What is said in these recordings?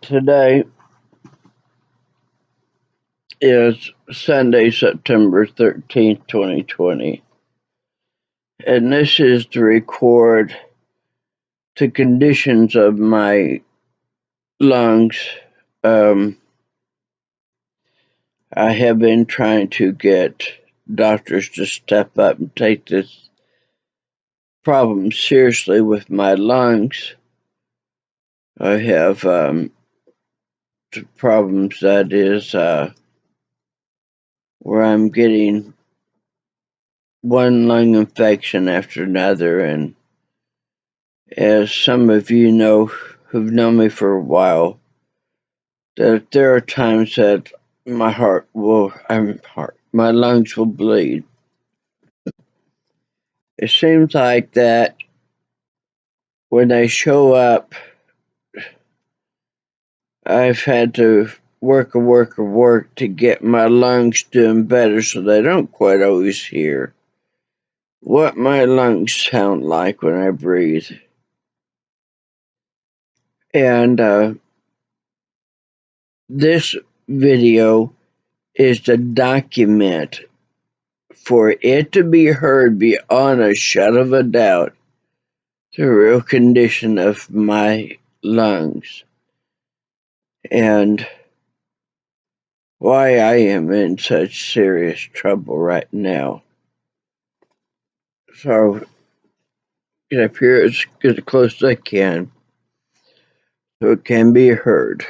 Today is Sunday, September 13th, 2020, and this is to record the conditions of my lungs. I have been trying to get doctors to step up and take this problem seriously with my lungs. I have problems that is where I'm getting one lung infection after another, and as some of you know who've known me for a while, that there are times that my my lungs will bleed. It seems like that when they show up, I've had to work to get my lungs doing better, so they don't quite always hear what my lungs sound like when I breathe. And this video is to document, for it to be heard beyond a shadow of a doubt, the real condition of my lungs and why I am in such serious trouble right now. So, get up here as close as I can so it can be heard.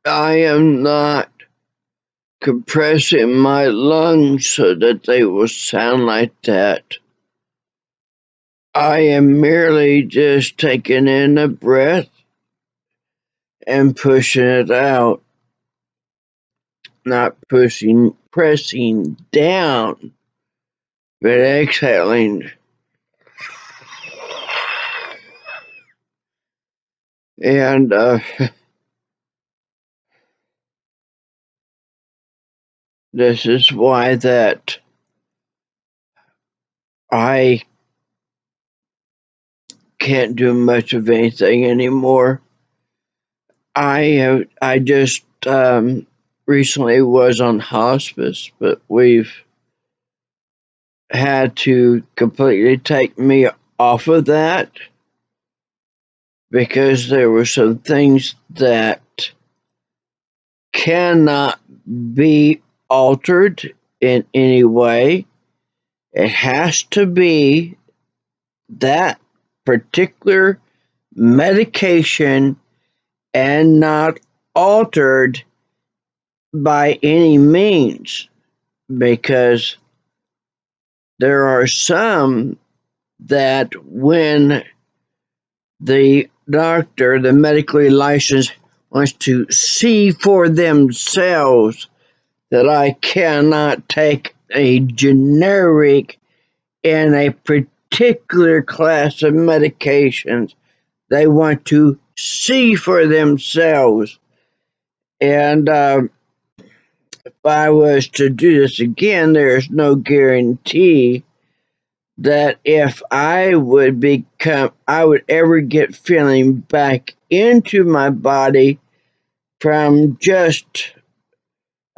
I am not compressing my lungs so that they will sound like that. I am merely just taking in a breath and pushing it out, not pressing down, but exhaling. And this is why that I can't do much of anything anymore. I just recently was on hospice, but we've had to completely take me off of that because there were some things that cannot be altered in any way. It has to be that particular medication and not altered by any means, because there are some that when the doctor, the medically licensed, wants to see for themselves that I cannot take a generic in a particular class of medications. They want to see for themselves. And if I was to do this again, there's no guarantee that if I would ever get feeling back into my body from just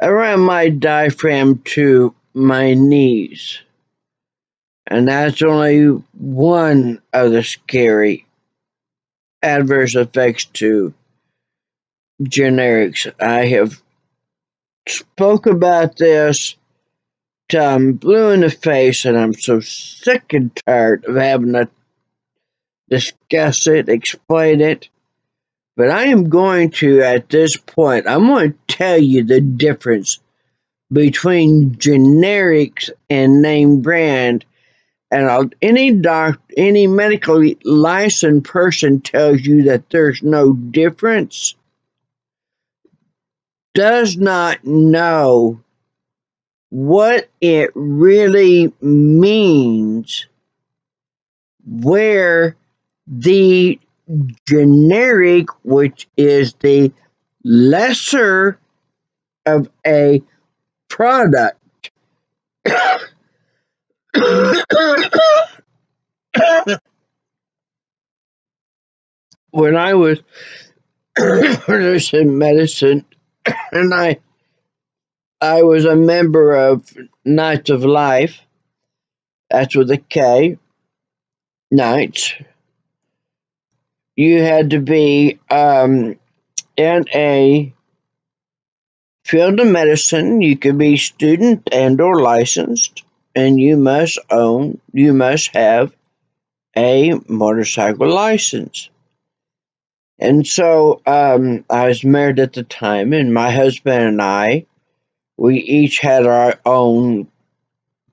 around my diaphragm to my knees. And that's only one of the scary adverse effects to generics. I have spoke about this till I'm blue in the face, and I'm so sick and tired of having to discuss it, explain it. But I am going to, at this point, I'm going to tell you the difference between generics and name brand. And any medically licensed person tells you that there's no difference, does not know what it really means, where the generic, which is the lesser of a product. When I was in medicine, and I was a member of Knights of Life. That's with a K. Knights. You had to be in a field of medicine. You could be student and or licensed, and you must have a motorcycle license. And so I was married at the time, and my husband and I, we each had our own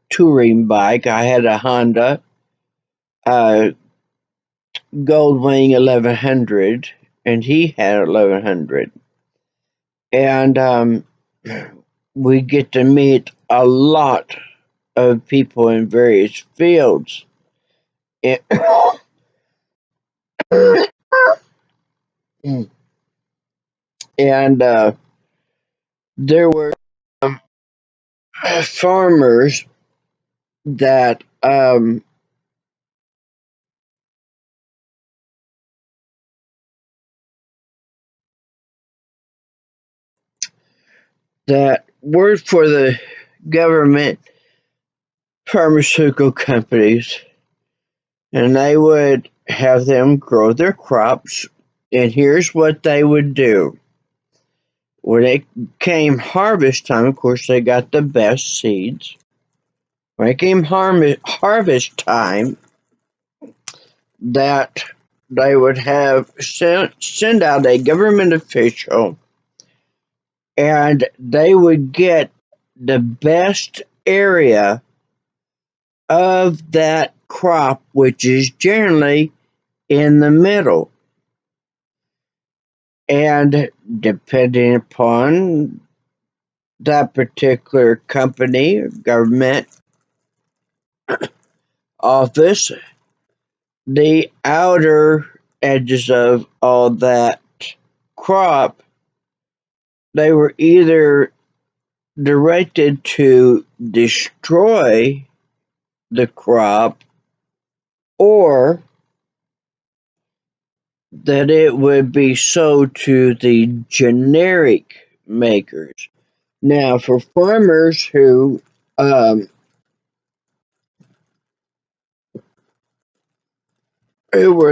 touring bike. I had a Honda Goldwing 1100, and he had 1100. And we get to meet a lot of people in various fields. And, and there were farmers that worked for the government pharmaceutical companies, and they would have them grow their crops. And here's what they would do. When it came harvest time, of course, they got the best seeds. When it came harvest time, that they would have send out a government official, and they would get the best area of that crop, which is generally in the middle. And depending upon that particular company, government office, the outer edges of all that crop, they were either directed to destroy the crop, or that it would be sold to the generic makers. Now, for farmers who were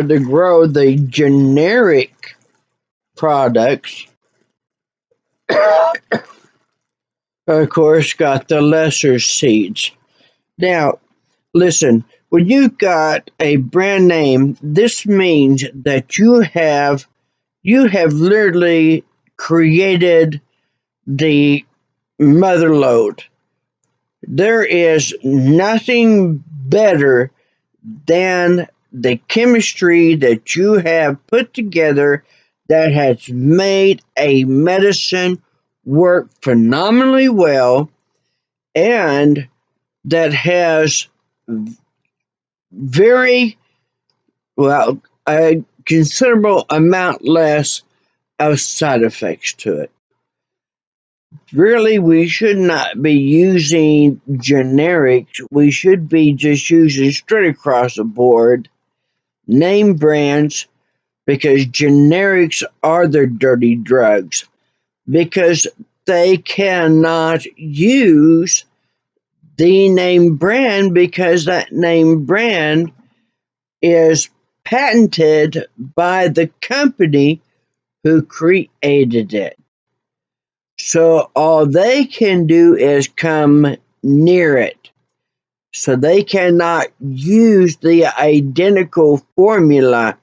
to grow the generic products, of course, got the lesser seeds. Now, listen, when you got a brand name, this means that you have literally created the mother lode. There is nothing better than the chemistry that you have put together that has made a medicine work phenomenally well, and that has very well a considerable amount less of side effects to it. Really, we should not be using generics. We should be just using straight across the board name brands, because generics are the dirty drugs, because they cannot use the name brand, because that name brand is patented by the company who created it. So all they can do is come near it. So they cannot use the identical formula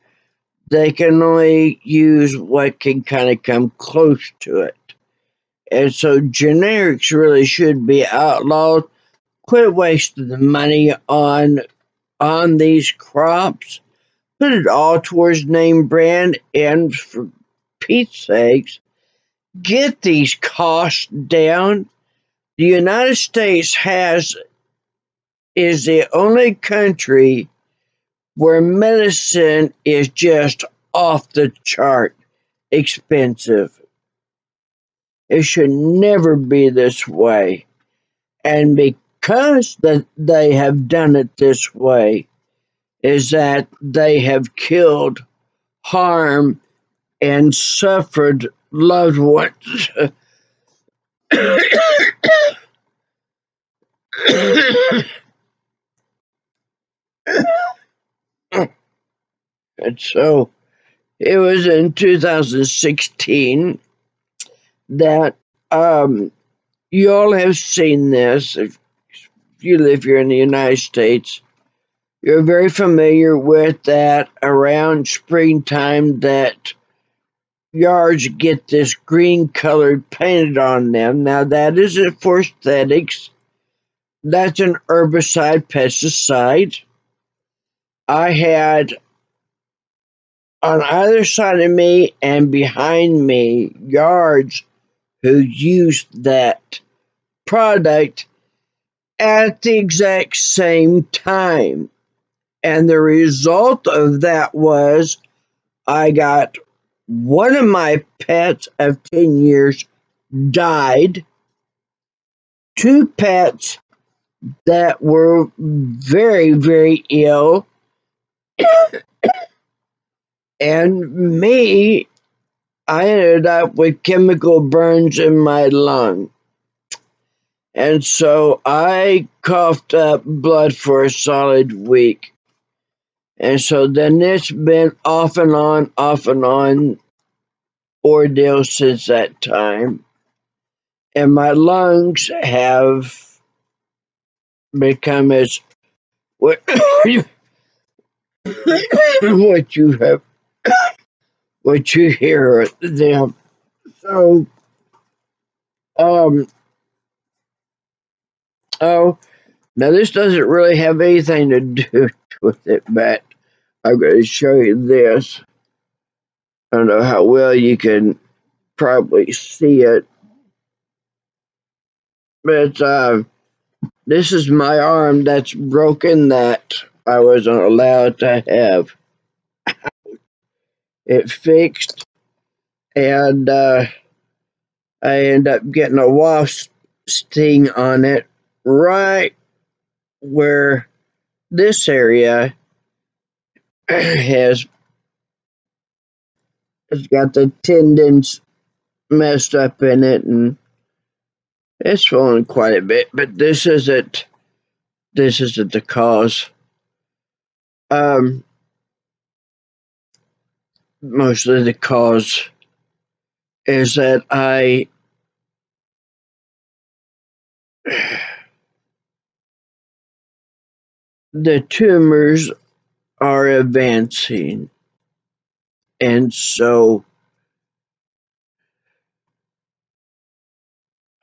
they can only use what can kind of come close to it. And so generics really should be outlawed. Quit wasting the money on these crops. Put it all towards name brand, and for Pete's sakes, get these costs down. The United States is the only country where medicine is just off the chart expensive. It should never be this way. And because that they have done it this way, is that they have killed, harmed, and suffered loved ones. And so it was in 2016 that you all have seen this. If you live here in the United States, you're very familiar with that around springtime that yards get this green colored painted on them. Now that isn't for aesthetics. That's an herbicide pesticide. I had on either side of me and behind me yards who used that product at the exact same time. And the result of that was I got one of my pets of 10 years died, two pets that were very, very ill, and me, I ended up with chemical burns in my lung. And so I coughed up blood for a solid week. And so then it's been off and on ordeal since that time. And my lungs have become as what what you have what you hear them. So oh, now this doesn't really have anything to do with it, but I'm going to show you this. I don't know how well you can probably see it, but this is my arm that's broken that I wasn't allowed to have it fixed, and I end up getting a wasp sting on it right where this area has it's got the tendons messed up in it, and it's swollen quite a bit. But this isn't the cause. Mostly the cause is that the tumors are advancing, and so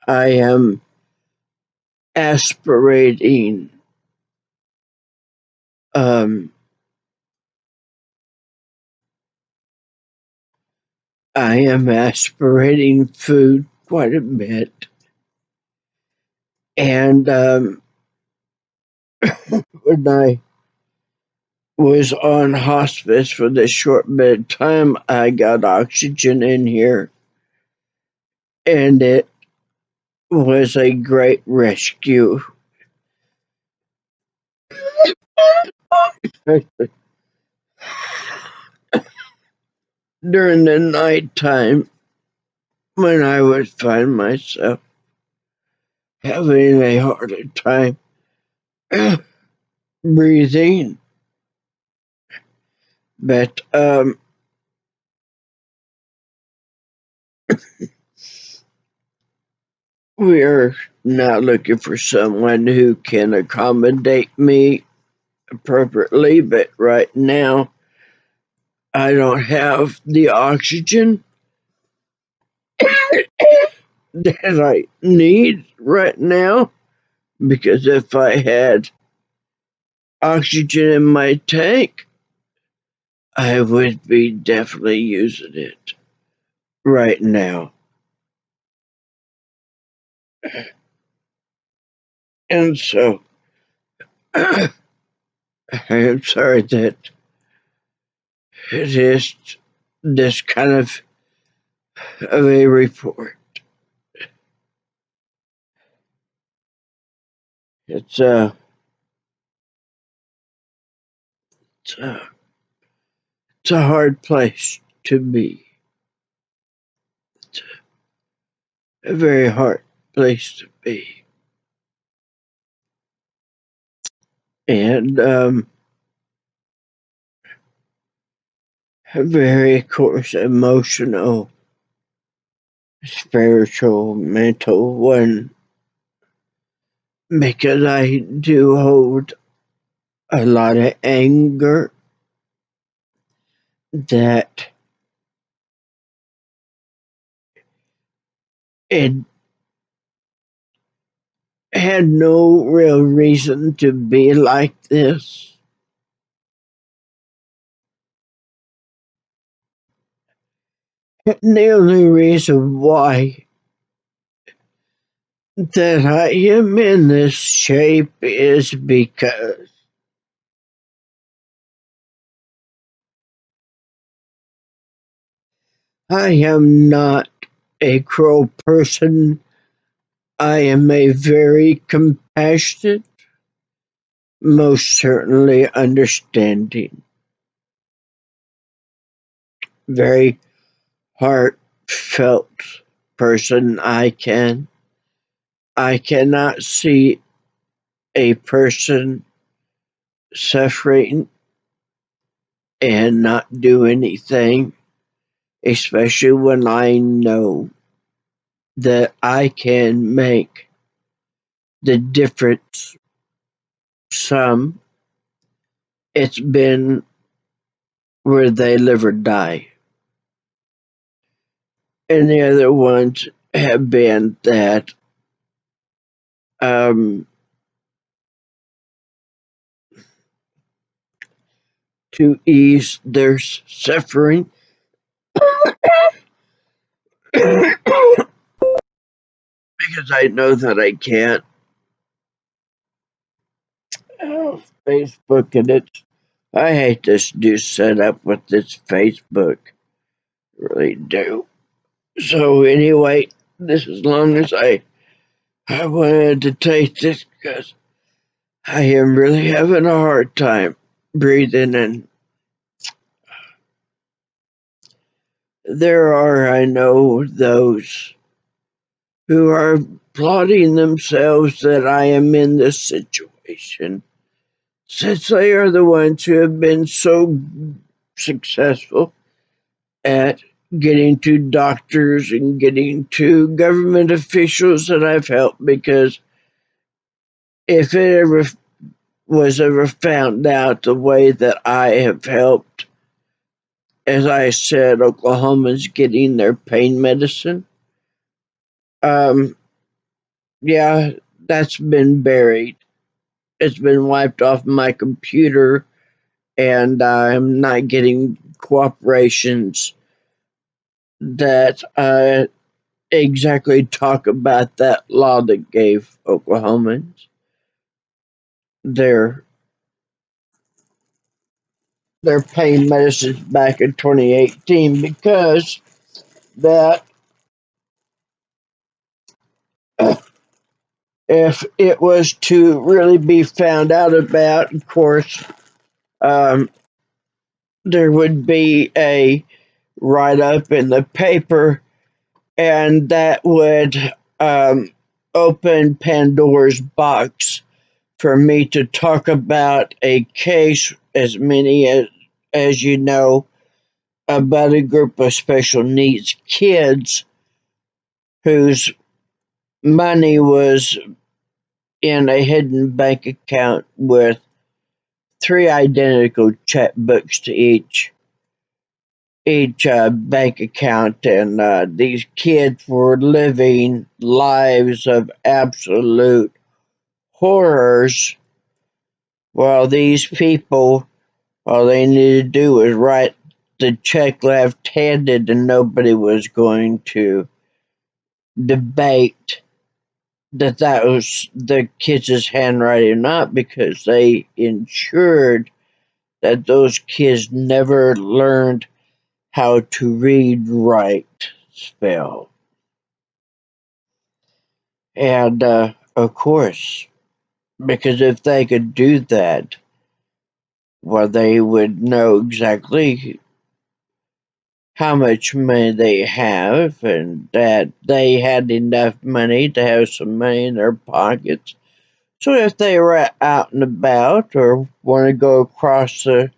I am aspirating food quite a bit, and when I was on hospice for this short bit of time, I got oxygen in here, and it was a great rescue. During the nighttime, when I would find myself having a harder time breathing, but we are now looking for someone who can accommodate me appropriately. But right now, I don't have the oxygen that I need right now, because if I had oxygen in my tank, I would be definitely using it right now. And so, I am sorry that it is this kind of a report. It's a, it's a, it's a hard place to be. It's a very hard place to be. And very, of course, emotional, spiritual, mental one, because I do hold a lot of anger that it had no real reason to be like this. And the only reason why that I am in this shape is because I am not a cruel person. I am a very compassionate, most certainly understanding, very heartfelt person. I cannot see a person suffering and not do anything, especially when I know that I can make the difference. Some, it's been where they live or die, and the other ones have been that um, to ease their suffering. Because I know that I can't. Oh, Facebook, and I hate this new setup with this Facebook. Really do. So anyway, this as long as I wanted to take this because I am really having a hard time breathing, and there are, I know, those who are plotting themselves that I am in this situation, since they are the ones who have been so successful at getting to doctors and getting to government officials that I've helped. Because if it ever was ever found out the way that I have helped, as I said, Oklahomans getting their pain medicine, um, yeah, that's been buried. It's been wiped off my computer, and I'm not getting cooperations that exactly talk about that law that gave Oklahomans their pain medicines back in 2018, because that if it was to really be found out about, of course, um, there would be a write up in the paper, and that would open Pandora's box for me to talk about a case, as many as you know, about a group of special needs kids whose money was in a hidden bank account with three identical checkbooks to each. each bank account, and these kids were living lives of absolute horrors, while these people, all they needed to do was write the check left-handed, and nobody was going to debate that was the kids' handwriting or not, because they ensured that those kids never learned how to read, write, spell. And of course, because if they could do that, well, they would know exactly how much money they have, and that they had enough money to have some money in their pockets. So if they were out and about or want to go across the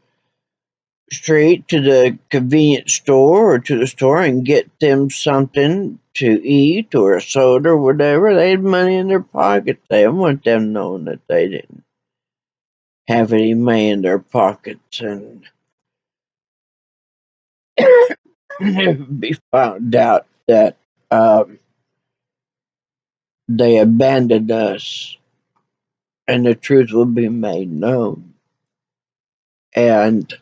street to the convenience store or to the store and get them something to eat or a soda or whatever, they had money in their pockets. They didn't want them knowing that they didn't have any money in their pockets, and it would be found out that they abandoned us, and the truth would be made known. And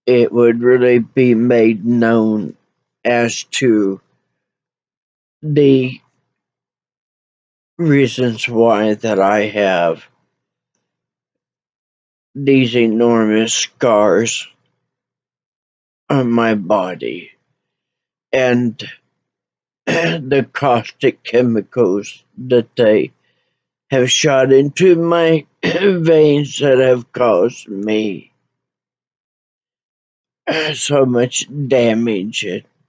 it would really be made known as to the reasons why that I have these enormous scars on my body, and the caustic chemicals that they have shot into my veins that have caused me so much damage,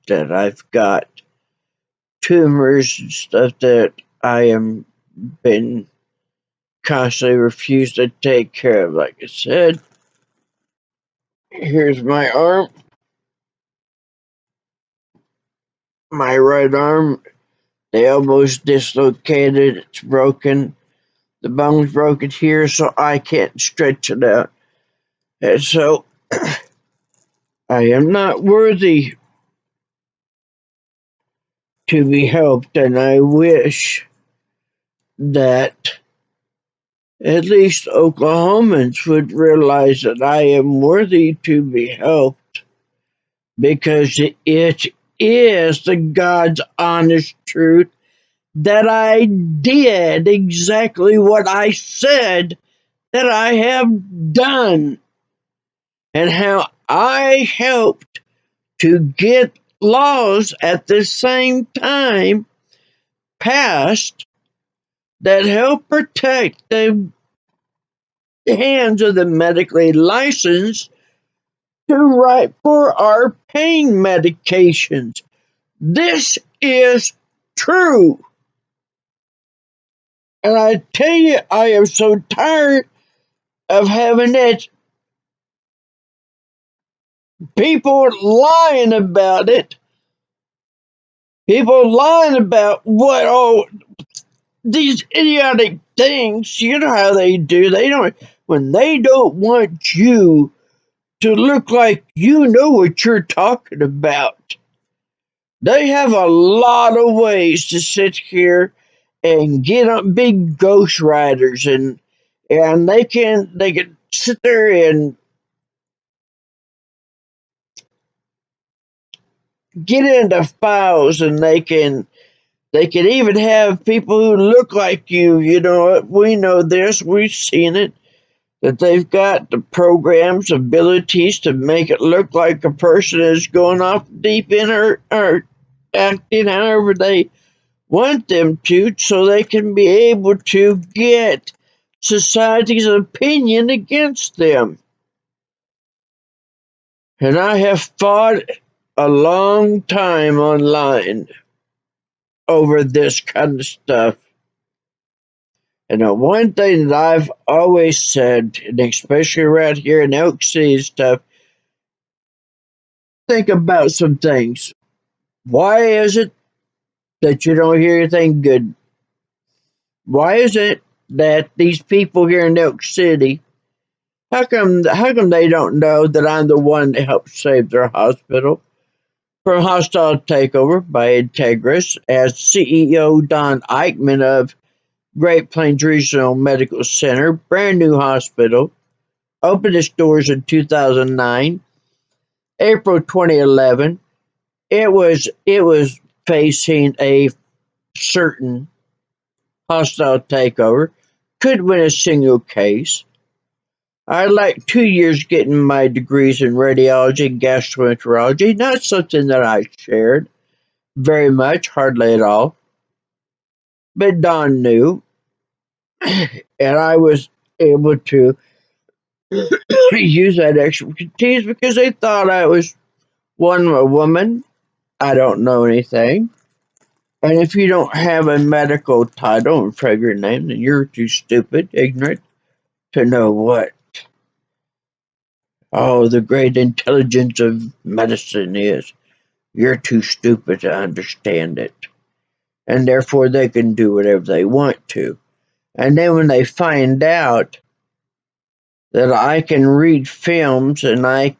that I've got tumors and stuff that I am been constantly refused to take care of. Like I said, here's my arm. My right arm, they almost dislocated. It's broken. The bone's broken here, so I can't stretch it out. And so I am not worthy to be helped, and I wish that at least Oklahomans would realize that I am worthy to be helped, because it is the God's honest truth that I did exactly what I said that I have done, and how I helped to get laws at the same time passed that help protect the hands of the medically licensed to write for our pain medications. This is true. And I tell you, I am so tired of having that people lying about it. People lying about what, oh, these idiotic things. You know how they do. They don't, when they don't want you to look like you know what you're talking about, they have a lot of ways to sit here and get on big ghost riders, and they can sit there and get into files, and they can even have people who look like you. You know, we know this, we've seen it, that they've got the program's abilities to make it look like a person is going off deep in, or acting however they want them to, so they can be able to get society's opinion against them. And I have fought a long time online over this kind of stuff. And the one thing that I've always said, and especially around here in Elk City and stuff, think about some things. Why is it that you don't hear anything good? Why is it that these people here in Elk City, how come they don't know that I'm the one that helped save their hospital? from hostile takeover by Integris as CEO Don Eichmann of Great Plains Regional Medical Center, brand new hospital, opened its doors in 2009. April 2011, it was facing a certain hostile takeover, could win a single case. I like 2 years getting my degrees in radiology and gastroenterology, not something that I shared very much, hardly at all. But Don knew, and I was able to use that expertise because they thought I was a woman. I don't know anything. And if you don't have a medical title in front of your name, then you're too stupid, ignorant to know what the great intelligence of medicine is. You're too stupid to understand it. And therefore they can do whatever they want to. And then when they find out that I can read films and I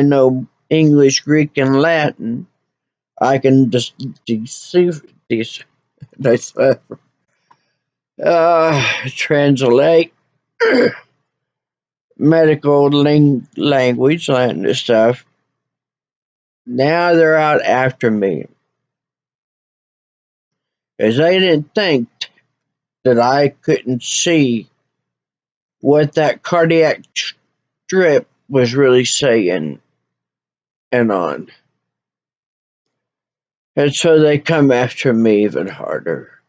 know English, Greek, and Latin, I can just translate medical language, Latin stuff. Now they're out after me. Because they didn't think that I couldn't see what that cardiac strip was really saying and on. And so they come after me even harder.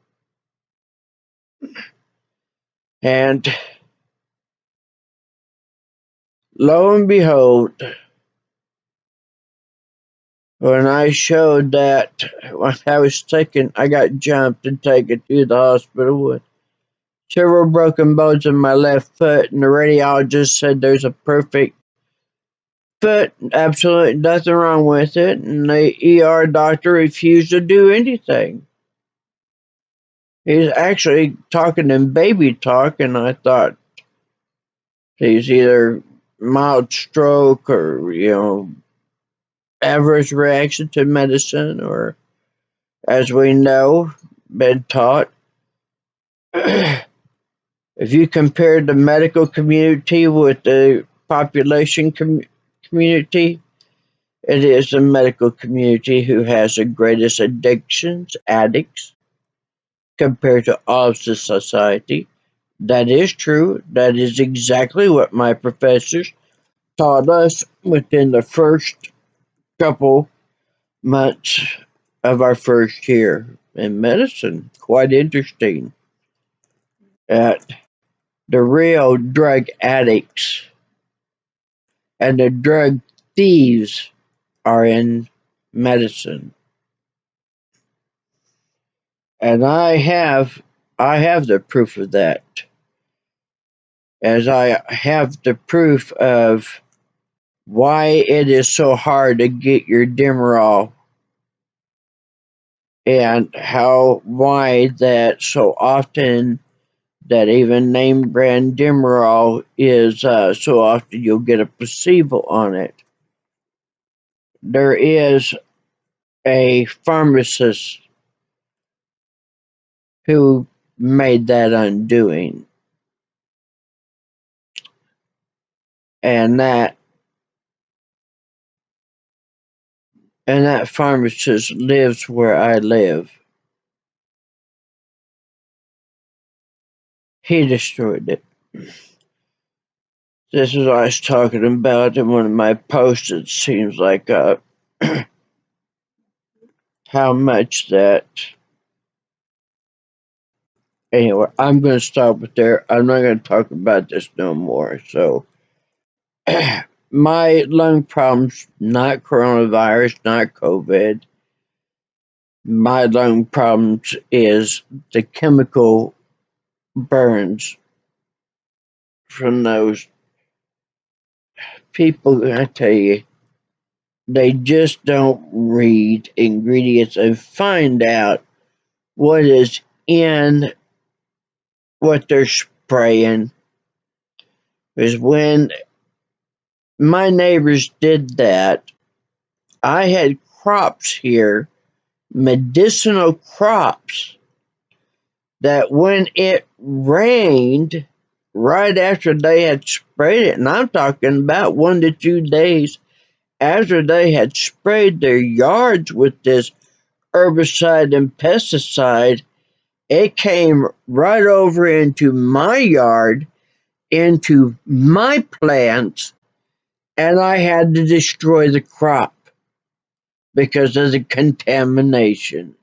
And lo and behold, when I showed that when I got jumped and taken to the hospital with several broken bones in my left foot, and the radiologist said there's a perfect foot, absolutely nothing wrong with it, and the ER doctor refused to do anything. He's actually talking in baby talk, and I thought he's either mild stroke or, adverse reaction to medicine, or, as we know, been taught, if you compare the medical community with the population community, it is the medical community who has the greatest addictions, addicts, compared to all of the society. That is true. That is exactly what my professors taught us within the first couple months of our first year in medicine. Quite interesting. That the real drug addicts and the drug thieves are in medicine. And I have the proof of that. As I have the proof of why it is so hard to get your Demerol, and why that so often that even name brand Demerol is so often you'll get a placebo on it. There is a pharmacist who made that undoing, and that pharmacist lives where I live. He destroyed it. This is what I was talking about in one of my posts. It seems like how much that. Anyway, I'm going to stop it there. I'm not going to talk about this no more. So, my lung problems, not coronavirus, not COVID. My lung problems is the chemical burns from those people. I tell you, they just don't read ingredients and find out what is in what they're spraying. Because when my neighbors did that, I had crops here, medicinal crops, that when it rained, right after they had sprayed it, and I'm talking about 1 to 2 days after they had sprayed their yards with this herbicide and pesticide, it came right over into my yard, into my plants, and I had to destroy the crop because of the contamination.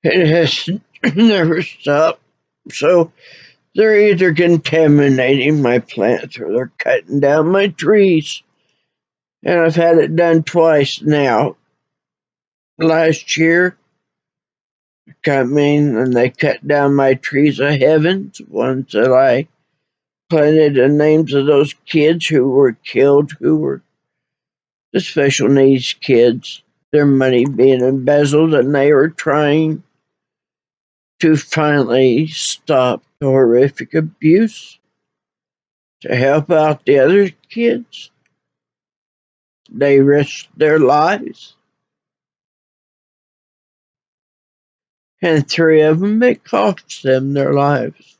It has never stopped. So they're either contaminating my plants or they're cutting down my trees. And I've had it done twice now. Last year, come in and they cut down my trees of heavens, ones that I planted the names of those kids who were killed, who were the special needs kids, their money being embezzled, and they were trying to finally stop the horrific abuse to help out the other kids. They risked their lives. And 3 of them, it cost them their lives.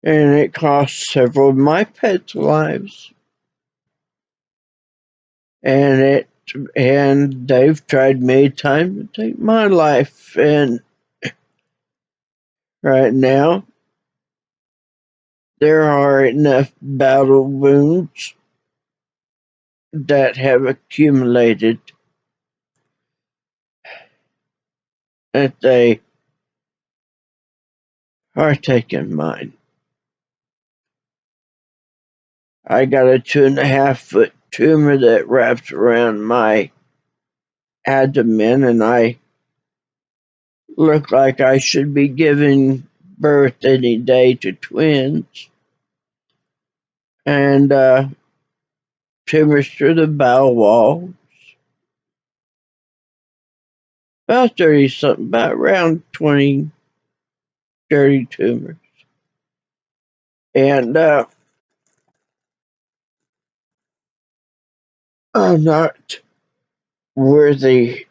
And it cost several of my pets' lives. And they've tried many times to take my life. And right now, there are enough battle wounds that have accumulated that they are taking mine. I got a 2.5-foot tumor that wraps around my abdomen, and I look like I should be giving birth any day to twins. And tumors through the bowel wall. About 30 something, about around 20, 30 tumors. And I'm not worthy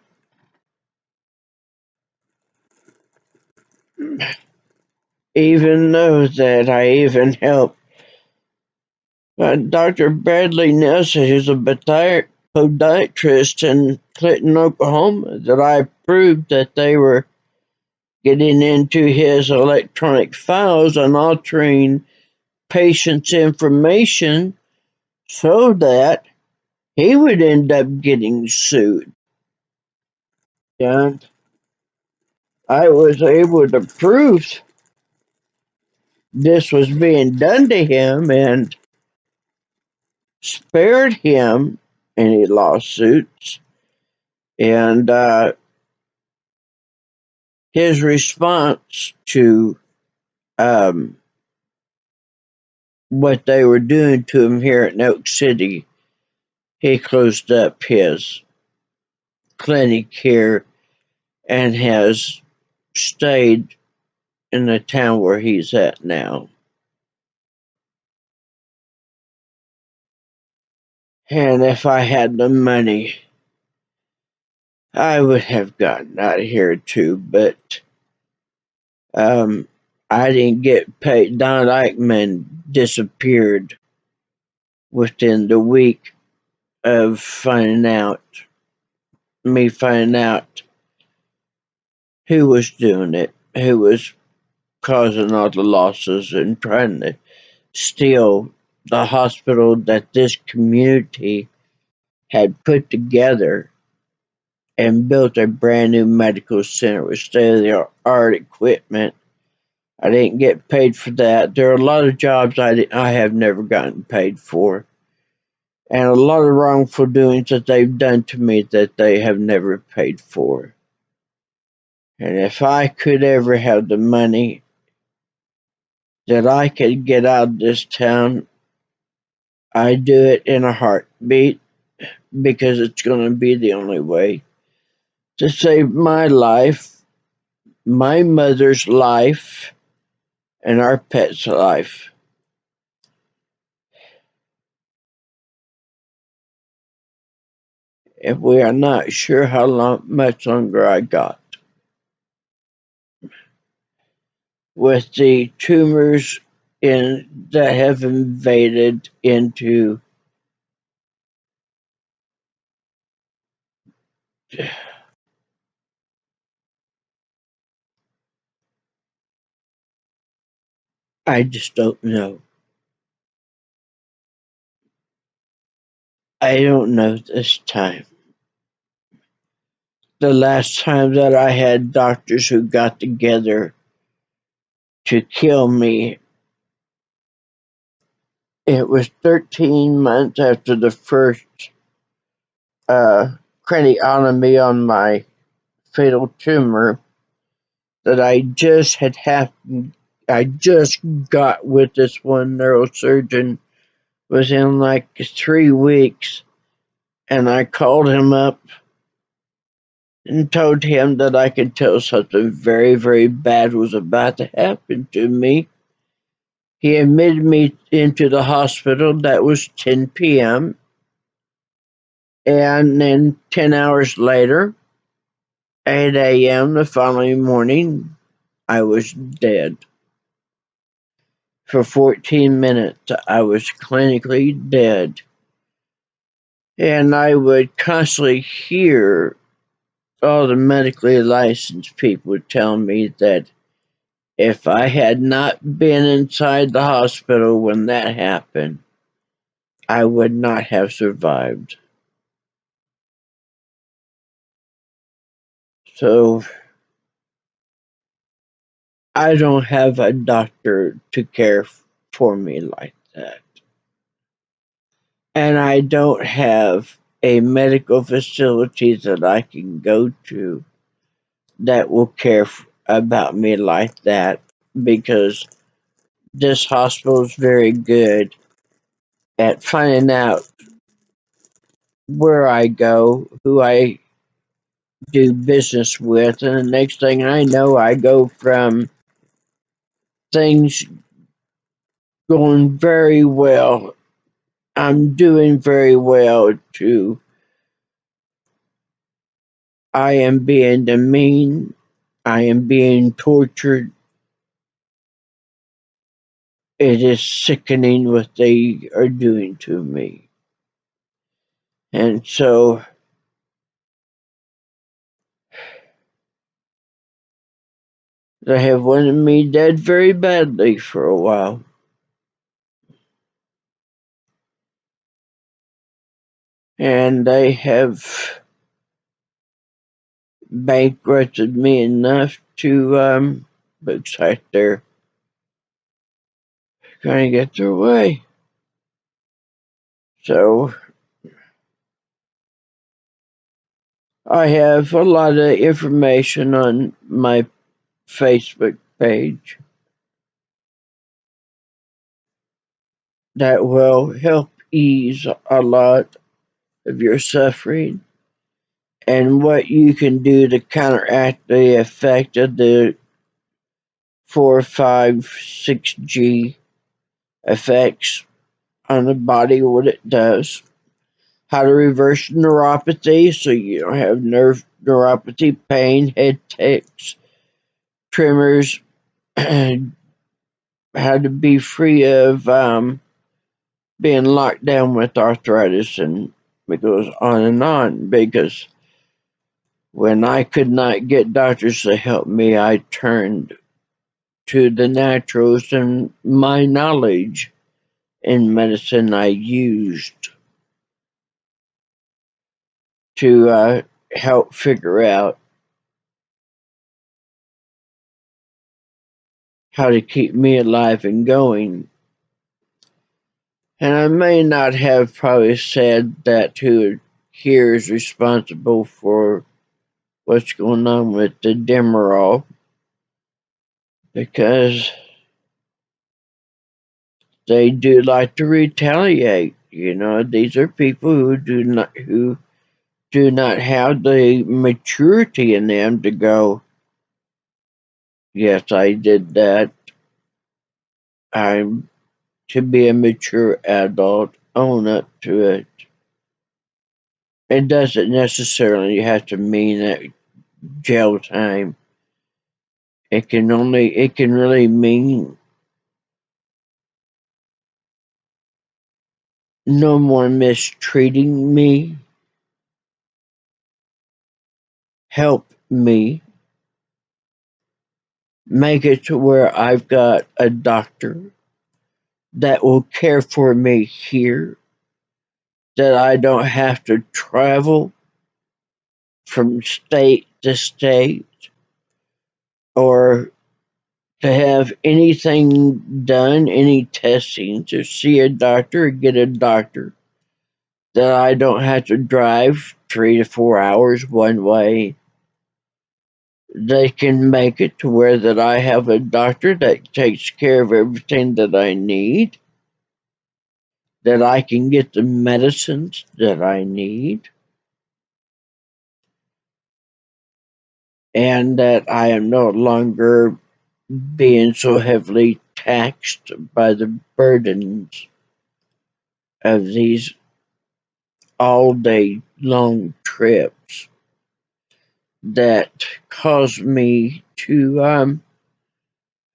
even know that I even helped Dr. Bradley Nelson, who's a podiatrist in Clinton, Oklahoma, that I proved that they were getting into his electronic files and altering patients' information so that he would end up getting sued. And I was able to prove this was being done to him and spared him any lawsuits. And his response to what they were doing to him here in Oak City, he closed up his clinic here and has stayed in the town where he's at now. And if I had the money, I would have gotten out of here too, but I didn't get paid. Don Eichmann disappeared within the week of me finding out who was doing it, who was causing all the losses and trying to steal the hospital that this community had put together and built a brand new medical center with state-of-the-art equipment. I didn't get paid for that. There are a lot of jobs I have never gotten paid for, and a lot of wrongful doings that they've done to me that they have never paid for. And if I could ever have the money that I could get out of this town, I'd do it in a heartbeat, because it's going to be the only way to save my life, my mother's life, and our pet's life. If we are not sure how much longer I got. With the tumors that have invaded into I just don't know. I don't know this time. The last time that I had doctors who got together to kill me, it was 13 months after the first craniotomy on my fatal tumor that I just got with this one neurosurgeon within like 3 weeks, and I called him up and told him that I could tell something very, very bad was about to happen to me. He admitted me into the hospital. That was 10 p.m. And then 10 hours later, 8 a.m. the following morning, I was dead. For 14 minutes, I was clinically dead. And I would constantly hear all the medically licensed people tell me that if I had not been inside the hospital when that happened, I would not have survived. So I don't have a doctor to care for me like that. And I don't have a medical facility that I can go to that will care about me like that, because this hospital is very good at finding out where I go, who I do business with, and the next thing I know, I go from things going very well, I'm doing very well, to I am being demeaned, I am being tortured. It is sickening what they are doing to me. And so they have wanted me dead very badly for a while. And they have bankrupted me enough to, looks like they're going to get their way. So I have a lot of information on my Facebook page that will help ease a lot of your suffering, and what you can do to counteract the effect of the 4, 5, 6G effects on the body, what it does, how to reverse neuropathy so you don't have neuropathy, pain, head tics, tremors, and how to be free of being locked down with arthritis, and it goes on and on. Because when I could not get doctors to help me, I turned to the naturals, and my knowledge in medicine I used to help figure out how to keep me alive and going. And I may not have probably said that who here is responsible for what's going on with the Demerol, because they do like to retaliate. These are people who do not have the maturity in them to go, yes, I did that. I'm to be a mature adult, own up to it. It doesn't necessarily have to mean that jail time. It can really mean no more mistreating me, help me, make it to where I've got a doctor that will care for me here, that I don't have to travel from state to state or to have anything done, any testing, to see a doctor or get a doctor, that I don't have to drive 3 to 4 hours one way. They can make it to where that I have a doctor that takes care of everything that I need, that I can get the medicines that I need, and that I am no longer being so heavily taxed by the burdens of these all day long trips that cause me to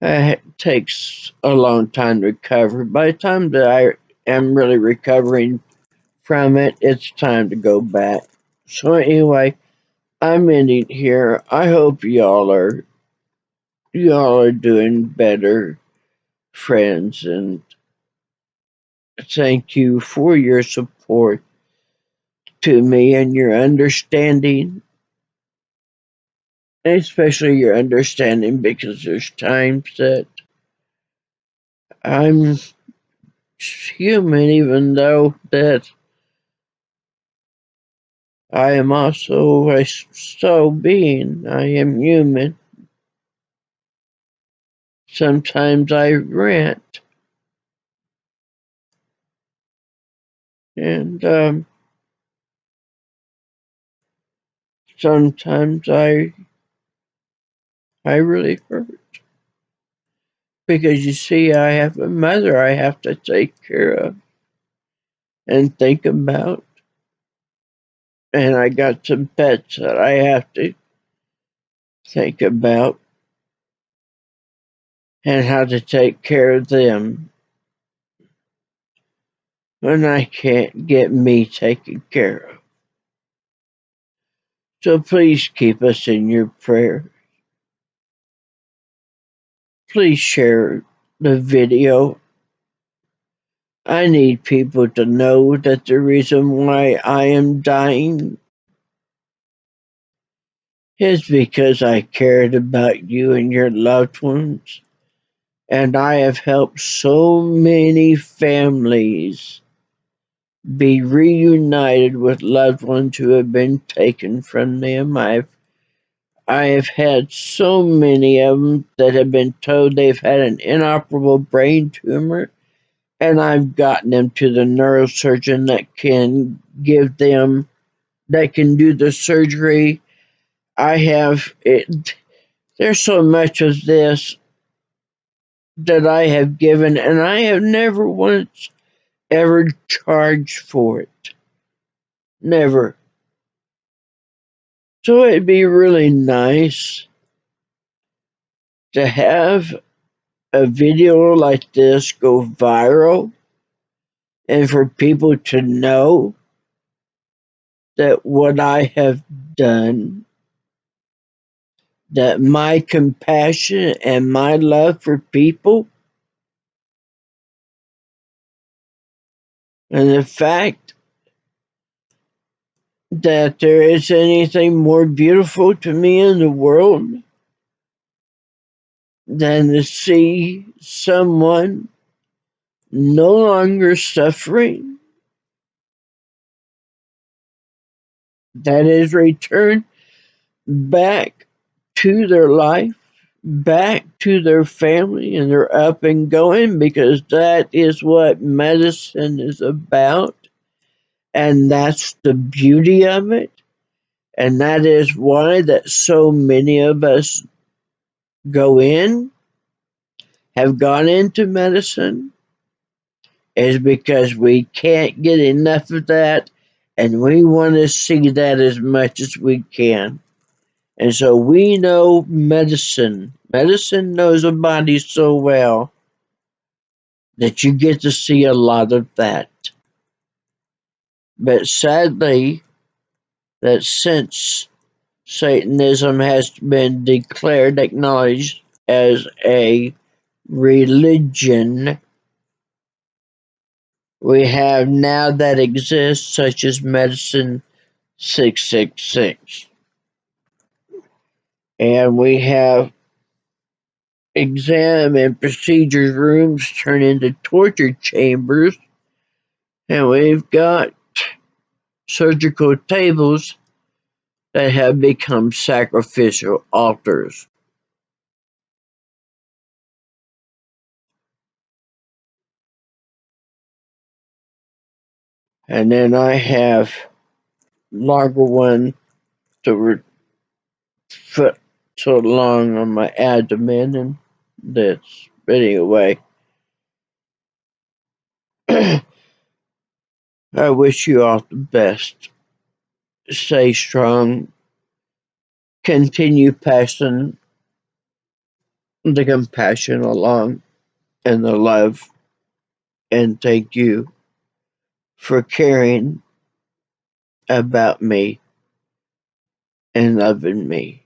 it takes a long time to recover. By the time that I am really recovering from it, it's time to go back. So anyway, I'm ending here. I hope y'all are doing better, friends, and thank you for your support to me and your understanding, especially your understanding, because there's times that I'm human, even though that I am also a soul being. I am human. Sometimes I rant, and sometimes I really hurt, because you see, I have a mother I have to take care of and think about, and I got some pets that I have to think about and how to take care of them when I can't get me taken care of. So please keep us in your prayer. Please share the video. I need people to know that the reason why I am dying is because I cared about you and your loved ones. And I have helped so many families be reunited with loved ones who have been taken from them. I have had so many of them that have been told they've had an inoperable brain tumor, and I've gotten them to the neurosurgeon that can that can do the surgery. I have it. There's so much of this that I have given, and I have never once ever charged for it. Never. So it'd be really nice to have a video like this go viral and for people to know that what I have done, that my compassion and my love for people, and the fact that there is anything more beautiful to me in the world than to see someone no longer suffering, that is returned back to their life, back to their family, and they're up and going, because that is what medicine is about. And that's the beauty of it. And that is why that so many of us have gone into medicine, is because we can't get enough of that, and we want to see that as much as we can. And so we know medicine. Medicine knows the body so well that you get to see a lot of that. But sadly, that since Satanism has been declared, acknowledged as a religion, we have now that exists, such as Medicine 666. And we have exam and procedure rooms turn into torture chambers. And we've got surgical tables that have become sacrificial altars. And then I have larger one to foot so long on my abdomen, and that's anyway. I wish you all the best. Stay strong. Continue passing the compassion along and the love. And thank you for caring about me and loving me.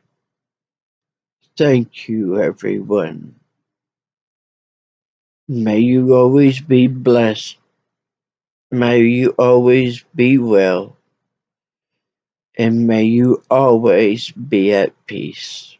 Thank you, everyone. May you always be blessed. May you always be well. And may you always be at peace.